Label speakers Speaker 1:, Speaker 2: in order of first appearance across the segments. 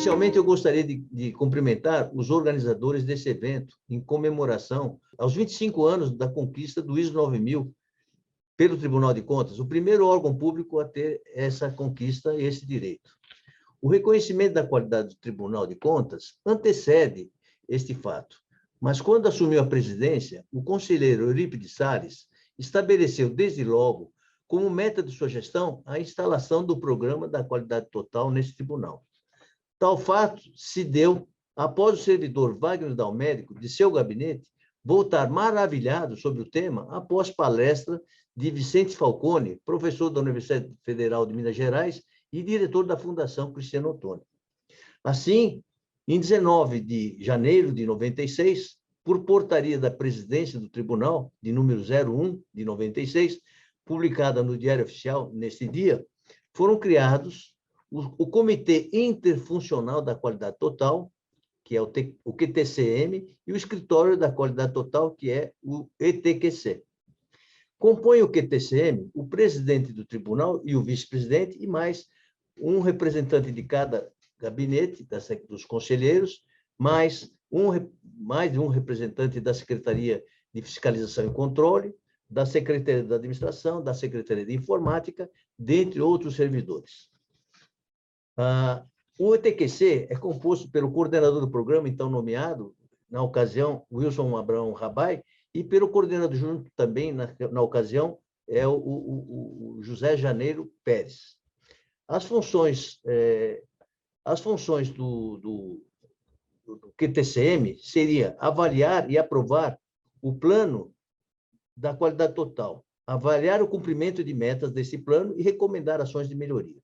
Speaker 1: Inicialmente, eu gostaria de cumprimentar os organizadores desse evento em comemoração aos 25 anos da conquista do ISO 9000 pelo Tribunal de Contas, o primeiro órgão público a ter essa conquista e esse direito. O reconhecimento da qualidade do Tribunal de Contas antecede este fato, mas quando assumiu a presidência, o conselheiro Eurípides Salles estabeleceu desde logo como meta de sua gestão a instalação do programa da qualidade total nesse tribunal. Tal fato se deu após o servidor Wagner Dalmérico, de seu gabinete, voltar maravilhado sobre o tema após palestra de Vicente Falcone, professor da Universidade Federal de Minas Gerais e diretor da Fundação Cristiano Ottoni. Assim, em 19 de janeiro de 96, por portaria da presidência do tribunal, de número 01 de 96, publicada no Diário Oficial neste dia, foram criados o Comitê Interfuncional da Qualidade Total, que é o QTCM, e o Escritório da Qualidade Total, que é o ETQC. Compõe o QTCM o presidente do tribunal e o vice-presidente, e mais um representante de cada gabinete, dos conselheiros, mais de um representante da Secretaria de Fiscalização e Controle, da Secretaria da Administração, da Secretaria de Informática, dentre outros servidores. O ETQC é composto pelo coordenador do programa, então nomeado, na ocasião, Wilson Abrão Rabai, e pelo coordenador junto também, na ocasião, é o José Janeiro Pérez. As funções do QTCM seria avaliar e aprovar o plano da qualidade total, avaliar o cumprimento de metas desse plano e recomendar ações de melhoria.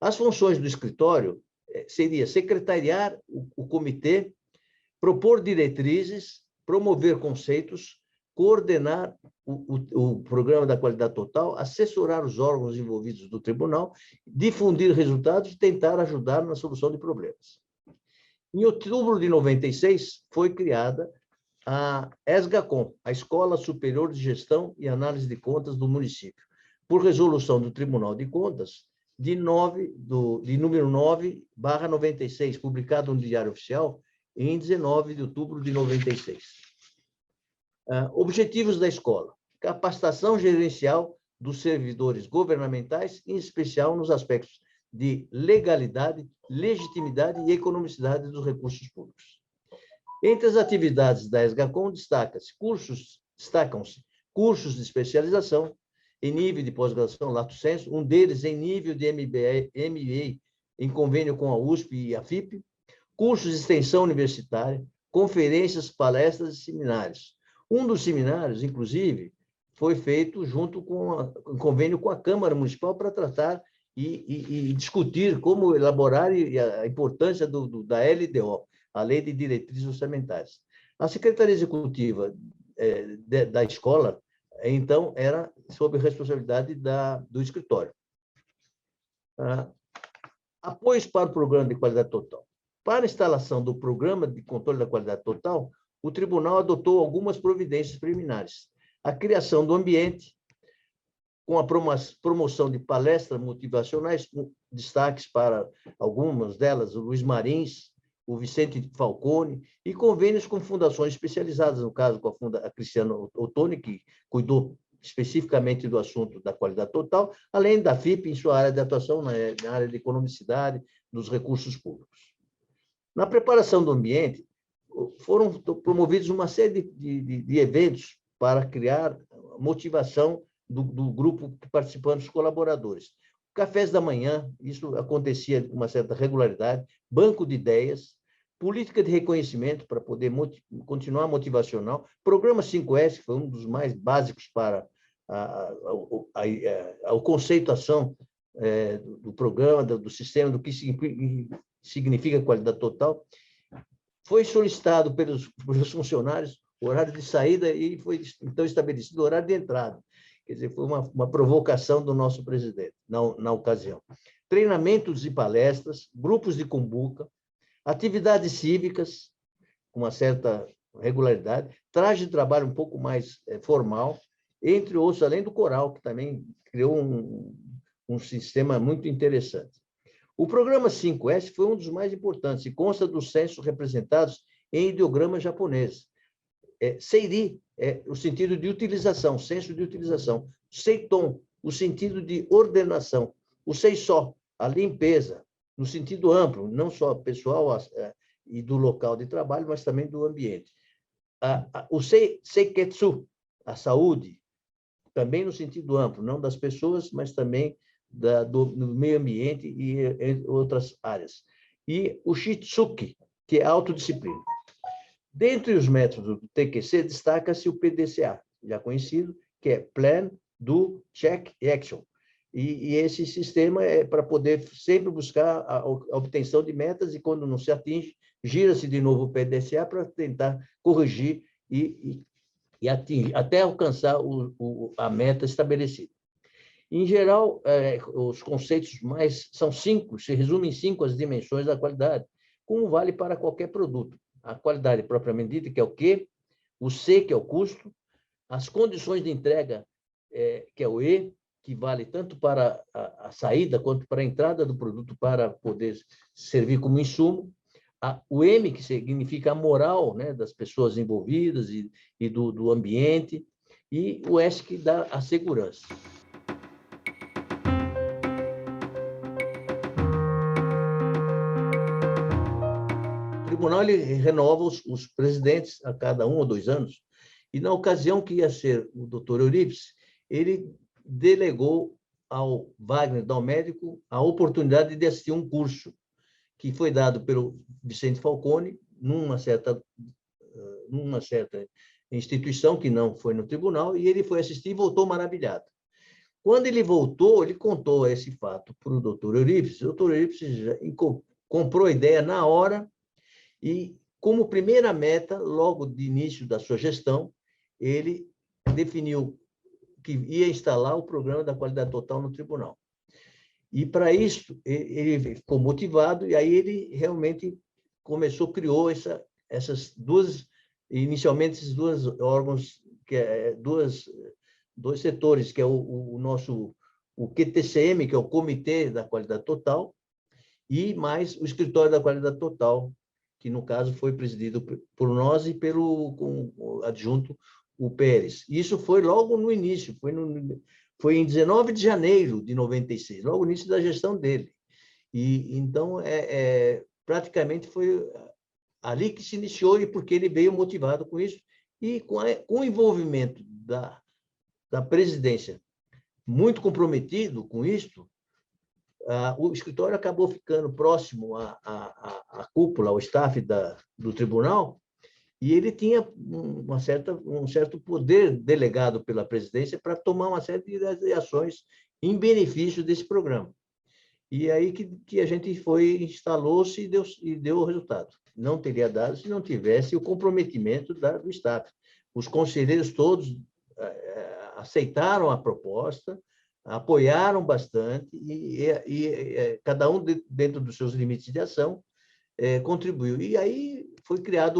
Speaker 1: As funções do escritório seria secretariar o comitê, propor diretrizes, promover conceitos, coordenar o programa da qualidade total, assessorar os órgãos envolvidos do tribunal, difundir resultados e tentar ajudar na solução de problemas. Em outubro de 96, foi criada a ESGACON, a Escola Superior de Gestão e Análise de Contas do município, por resolução do Tribunal de Contas, de número 9/96, publicado no Diário Oficial em 19 de outubro de 96. Objetivos da escola: capacitação gerencial dos servidores governamentais, em especial nos aspectos de legalidade, legitimidade e economicidade dos recursos públicos. Entre as atividades da ESGACON, destacam-se cursos de especialização em nível de pós-graduação, lato sensu, um deles em nível de MBA, em convênio com a USP e a FIP, cursos de extensão universitária, conferências, palestras e seminários. Um dos seminários, inclusive, foi feito junto em convênio com a Câmara Municipal para tratar e discutir como elaborar e a importância da LDO, a Lei de Diretrizes Orçamentárias. A Secretaria Executiva da escola, então, era sob responsabilidade do escritório. Apoios para o Programa de Qualidade Total. Para a instalação do Programa de Controle da Qualidade Total, o tribunal adotou algumas providências preliminares. A criação do ambiente, com a promoção de palestras motivacionais, destaques para algumas delas, o Luiz Marins, o Vicente Falcone, e convênios com fundações especializadas, no caso, com a Cristiano Ottoni, que cuidou especificamente do assunto da qualidade total, além da FIP em sua área de atuação, na área de economicidade dos recursos públicos. Na preparação do ambiente, foram promovidos uma série de eventos para criar motivação do grupo participando, dos colaboradores. Cafés da manhã, isso acontecia com uma certa regularidade, banco de ideias, política de reconhecimento para poder continuar motivacional, programa 5S, que foi um dos mais básicos para a conceituação do programa, do sistema, do que significa qualidade total. Foi solicitado pelos funcionários o horário de saída e foi, então, estabelecido o horário de entrada. Quer dizer, foi uma provocação do nosso presidente, na ocasião. Treinamentos e palestras, grupos de cumbuca, atividades cívicas, com uma certa regularidade, traje de trabalho um pouco mais formal, entre outros, além do coral, que também criou um sistema muito interessante. O programa 5S foi um dos mais importantes e consta dos censos representados em ideograma japonês. Seiri é o sentido de utilização, senso de utilização. Seiton, o sentido de ordenação. O seisó, a limpeza, no sentido amplo, não só pessoal e do local de trabalho, mas também do ambiente. O seiketsu, a saúde, também no sentido amplo, não das pessoas, mas também do meio ambiente e outras áreas. E o shitsuki, que é a autodisciplina. Dentre os métodos do TQC, destaca-se o PDCA, já conhecido, que é Plan, Do, Check e Action. E esse sistema é para poder sempre buscar a obtenção de metas e, quando não se atinge, gira-se de novo o PDCA para tentar corrigir e atingir, até alcançar a meta estabelecida. Em geral, os conceitos são 5, se resumem em 5 as dimensões da qualidade, como vale para qualquer produto. A qualidade propriamente dita, que é o Q, o C, que é o custo, as condições de entrega, que é o E, que vale tanto para a saída quanto para a entrada do produto para poder servir como insumo, o M, que significa a moral, né, das pessoas envolvidas e do ambiente, e o S, que dá a segurança. O tribunal ele renova os presidentes a cada 1 ou 2 anos, e na ocasião que ia ser o doutor Eurípides, ele delegou ao Wagner Dalmédico a oportunidade de assistir um curso que foi dado pelo Vicente Falcone numa certa instituição, que não foi no tribunal, e ele foi assistir e voltou maravilhado. Quando ele voltou, ele contou esse fato para o doutor Eurípides. O doutor Eurípides já comprou a ideia na hora e, como primeira meta, logo de início da sua gestão, ele definiu que ia instalar o programa da qualidade total no tribunal. E, para isso, ele ficou motivado, e aí ele realmente criou essas duas, inicialmente, esses dois órgãos, dois setores, que é o QTCM, que é o Comitê da Qualidade Total, e mais o Escritório da Qualidade Total, que, no caso, foi presidido por nós e com o adjunto, o Pérez. Isso foi logo no início, foi em 19 de janeiro de 96, logo no início da gestão dele. E então, praticamente foi ali que se iniciou, e porque ele veio motivado com isso, e com o envolvimento da presidência muito comprometido com isso, o escritório acabou ficando próximo à cúpula, ao staff do tribunal, e ele tinha um certo poder delegado pela presidência para tomar uma série de ações em benefício desse programa. E aí que a gente instalou-se e deu o resultado. Não teria dado se não tivesse o comprometimento do staff. Os conselheiros todos aceitaram a proposta, apoiaram bastante, e cada um, dentro dos seus limites de ação, contribuiu. E aí foi criado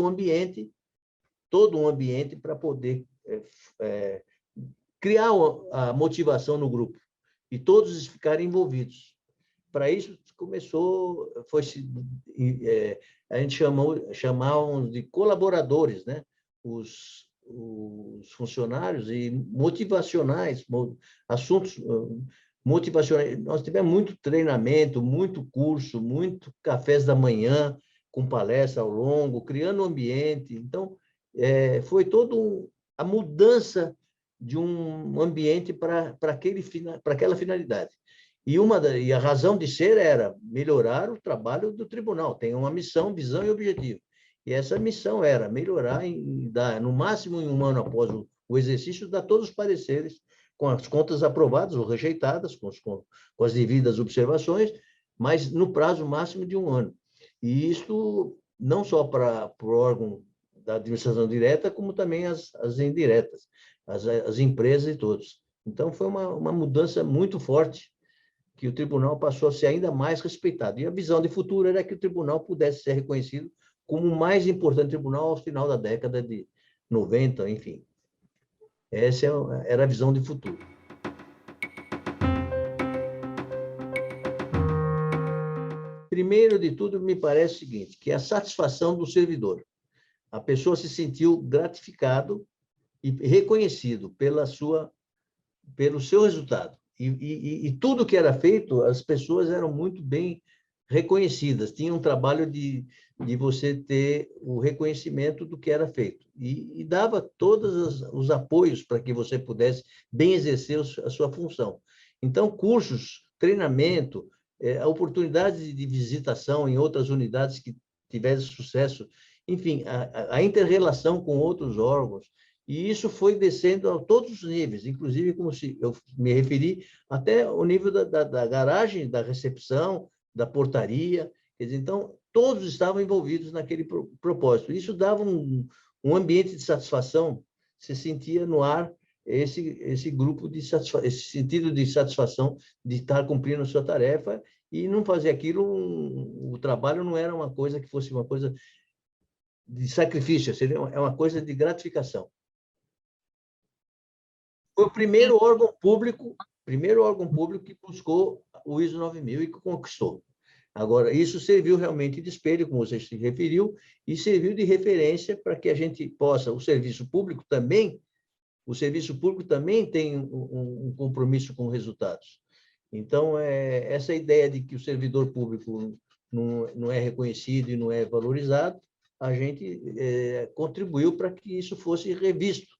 Speaker 1: todo um ambiente para poder criar a motivação no grupo e todos ficarem envolvidos. Para isso, a gente chamava de colaboradores, né? Os funcionários, e motivacionais, assuntos motivacionais. Nós tivemos muito treinamento, muito curso, muito cafés da manhã, com palestra ao longo, criando um ambiente. Então, foi toda a mudança de um ambiente para aquela finalidade. E a razão de ser era melhorar o trabalho do tribunal. Tem uma missão, visão e objetivo. E essa missão era melhorar, no máximo em 1 ano após o exercício, dar todos os pareceres com as contas aprovadas ou rejeitadas, com as devidas observações, mas no prazo máximo de 1 ano. E isto não só para o órgão da administração direta, como também as indiretas, as empresas e todos. Então, foi uma mudança muito forte, que o tribunal passou a ser ainda mais respeitado. E a visão de futuro era que o tribunal pudesse ser reconhecido como o mais importante tribunal ao final da década de 90, enfim. Essa era a visão de futuro. Primeiro de tudo, me parece o seguinte, que é a satisfação do servidor. A pessoa se sentiu gratificado e reconhecido pelo seu resultado. E tudo que era feito, as pessoas eram muito bem reconhecidas, tinha um trabalho de você ter o reconhecimento do que era feito. E dava todos os apoios para que você pudesse bem exercer a sua função. Então, cursos, treinamento, a oportunidade de visitação em outras unidades que tivessem sucesso, enfim, a inter-relação com outros órgãos, e isso foi descendo a todos os níveis, inclusive, como se eu me referi, até o nível da garagem, da recepção, da portaria. Quer dizer, então, todos estavam envolvidos naquele propósito. Isso dava um ambiente de satisfação, se sentia no ar esse grupo de satisfação, esse sentido de satisfação de estar cumprindo a sua tarefa e não fazer aquilo, o trabalho não era uma coisa que fosse uma coisa de sacrifício, seria uma coisa de gratificação. Foi o primeiro órgão público que buscou o ISO 9000 e que conquistou. Agora, isso serviu realmente de espelho, como você se referiu, e serviu de referência para que a gente possa, o serviço público também tem um compromisso com resultados. Então, essa ideia de que o servidor público não é reconhecido e não é valorizado, a gente contribuiu para que isso fosse revisto.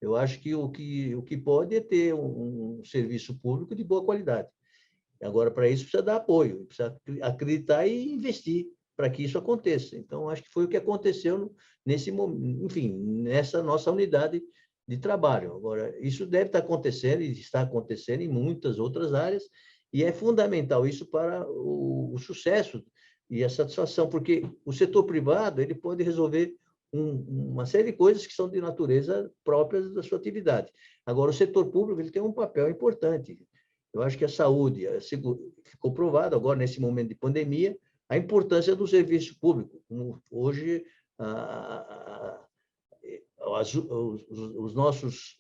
Speaker 1: Eu acho que o que pode é ter um serviço público de boa qualidade. Agora, para isso, precisa dar apoio, precisa acreditar e investir para que isso aconteça. Então, acho que foi o que aconteceu nesse momento, enfim, nessa nossa unidade de trabalho. Agora, isso deve estar acontecendo e está acontecendo em muitas outras áreas, e é fundamental isso para o sucesso e a satisfação, porque o setor privado ele pode resolver uma série de coisas que são de natureza próprias da sua atividade. Agora, o setor público ele tem um papel importante. Eu acho que a saúde, ficou provado agora, nesse momento de pandemia, a importância do serviço público. Como hoje, os nossos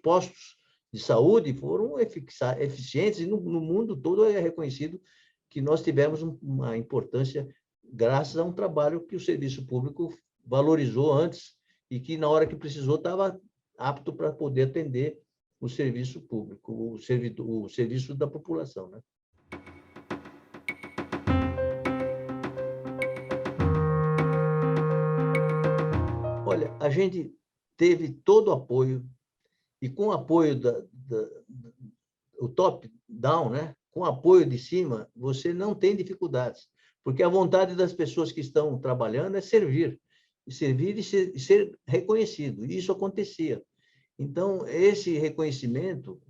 Speaker 1: postos de saúde foram eficientes e no mundo todo é reconhecido que nós tivemos uma importância graças a um trabalho que o serviço público valorizou antes e que, na hora que precisou, estava apto para poder atender o serviço público, o serviço da população, né? Olha, a gente teve todo o apoio, e com o apoio o top-down, né? Com o apoio de cima, você não tem dificuldades, porque a vontade das pessoas que estão trabalhando é servir e ser reconhecido, e isso acontecia. Então, esse reconhecimento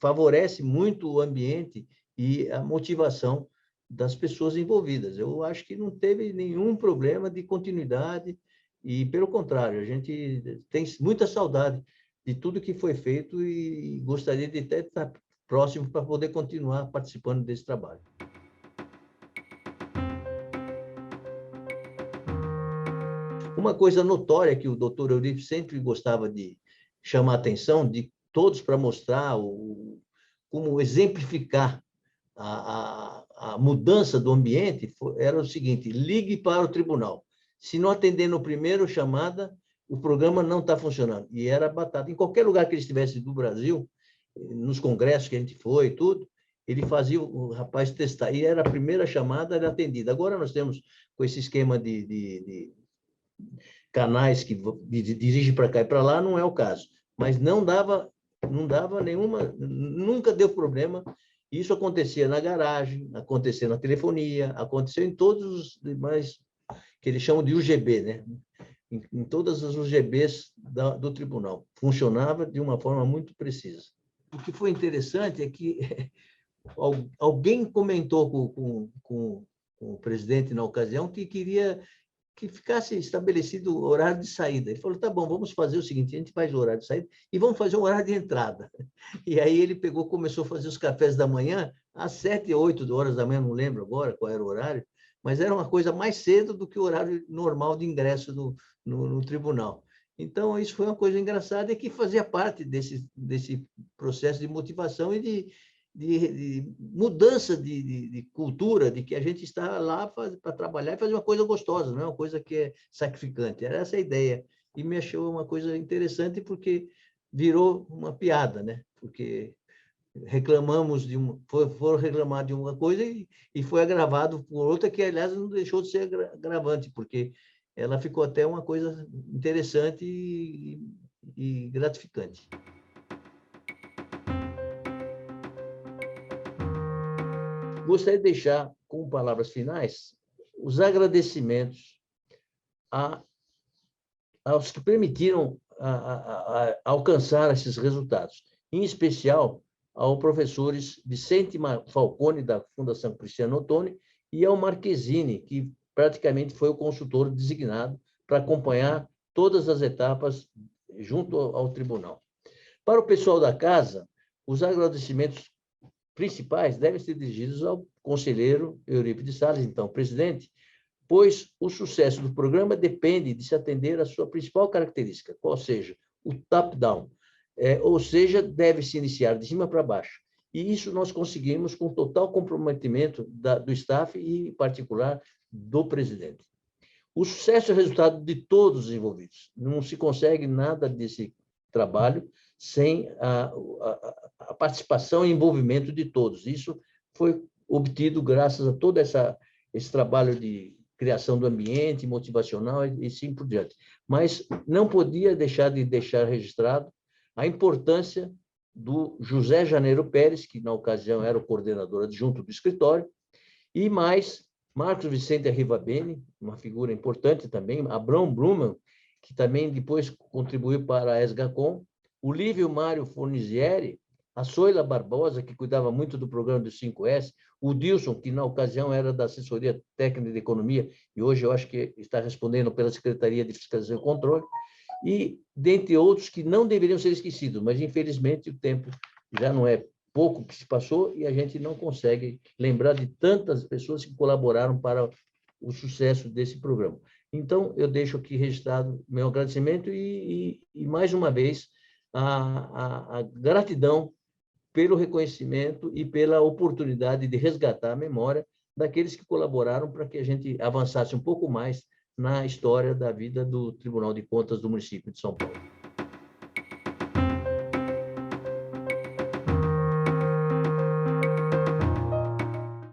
Speaker 1: favorece muito o ambiente e a motivação das pessoas envolvidas. Eu acho que não teve nenhum problema de continuidade e, pelo contrário, a gente tem muita saudade de tudo que foi feito e gostaria de até estar próximo para poder continuar participando desse trabalho. Uma coisa notória que o doutor Eurípides sempre gostava de chamar a atenção de todos para mostrar como exemplificar a mudança do ambiente era o seguinte: ligue para o tribunal. Se não atender no primeiro chamada, o programa não está funcionando. E era batata. Em qualquer lugar que ele estivesse do Brasil, nos congressos que a gente foi, tudo, ele fazia o rapaz testar. E era a primeira chamada, era atendida. Agora nós temos, com esse esquema de canais que dirigem para cá e para lá, não é o caso. Mas não dava nenhuma, nunca deu problema. Isso acontecia na garagem, acontecia na telefonia, aconteceu em todos os demais, que eles chamam de UGB, né? Em todas as UGBs do tribunal. Funcionava de uma forma muito precisa. O que foi interessante é que alguém comentou com o presidente na ocasião que queria que ficasse estabelecido o horário de saída. Ele falou, tá bom, vamos fazer o seguinte, a gente faz o horário de saída e vamos fazer um horário de entrada. E aí ele começou a fazer os cafés da manhã às 7, 8 horas da manhã, não lembro agora qual era o horário, mas era uma coisa mais cedo do que o horário normal de ingresso no tribunal. Então, isso foi uma coisa engraçada e que fazia parte desse processo de motivação e de mudança de cultura, de que a gente está lá para trabalhar e fazer uma coisa gostosa, não é uma coisa que é sacrificante. Era essa a ideia. E me achou uma coisa interessante porque virou uma piada, né? Porque reclamamos foram reclamar de uma coisa e foi agravado por outra que, aliás, não deixou de ser agravante, porque ela ficou até uma coisa interessante e gratificante. Gostaria de deixar, com palavras finais, os agradecimentos aos que permitiram alcançar esses resultados, em especial aos professores Vicente Falcone, da Fundação Cristiano Ottoni, e ao Marquezine, que praticamente foi o consultor designado para acompanhar todas as etapas junto ao tribunal. Para o pessoal da casa, os agradecimentos principais devem ser dirigidos ao conselheiro Eurípides Salles, então presidente, pois o sucesso do programa depende de se atender à sua principal característica, qual seja o top-down, ou seja, deve se iniciar de cima para baixo. E isso nós conseguimos com total comprometimento do staff e, em particular, do presidente. O sucesso é resultado de todos os envolvidos. Não se consegue nada desse trabalho sem a participação e envolvimento de todos. Isso foi obtido graças a todo esse trabalho de criação do ambiente motivacional e assim por diante. Mas não podia deixar registrado a importância do José Janeiro Pérez, que na ocasião era o coordenador adjunto do escritório, e mais Marcos Vicente Arrivabene, uma figura importante também, Abrão Bruman, que também depois contribuiu para a ESGACOM, o Lívio Mário Fornizieri, a Soila Barbosa, que cuidava muito do programa do 5S, o Dilson, que na ocasião era da Assessoria Técnica de Economia, e hoje eu acho que está respondendo pela Secretaria de Fiscalização e Controle, e dentre outros que não deveriam ser esquecidos, mas infelizmente o tempo já não é pouco que se passou e a gente não consegue lembrar de tantas pessoas que colaboraram para o sucesso desse programa. Então, eu deixo aqui registrado meu agradecimento e mais uma vez, a gratidão pelo reconhecimento e pela oportunidade de resgatar a memória daqueles que colaboraram para que a gente avançasse um pouco mais na história da vida do Tribunal de Contas do município de São Paulo.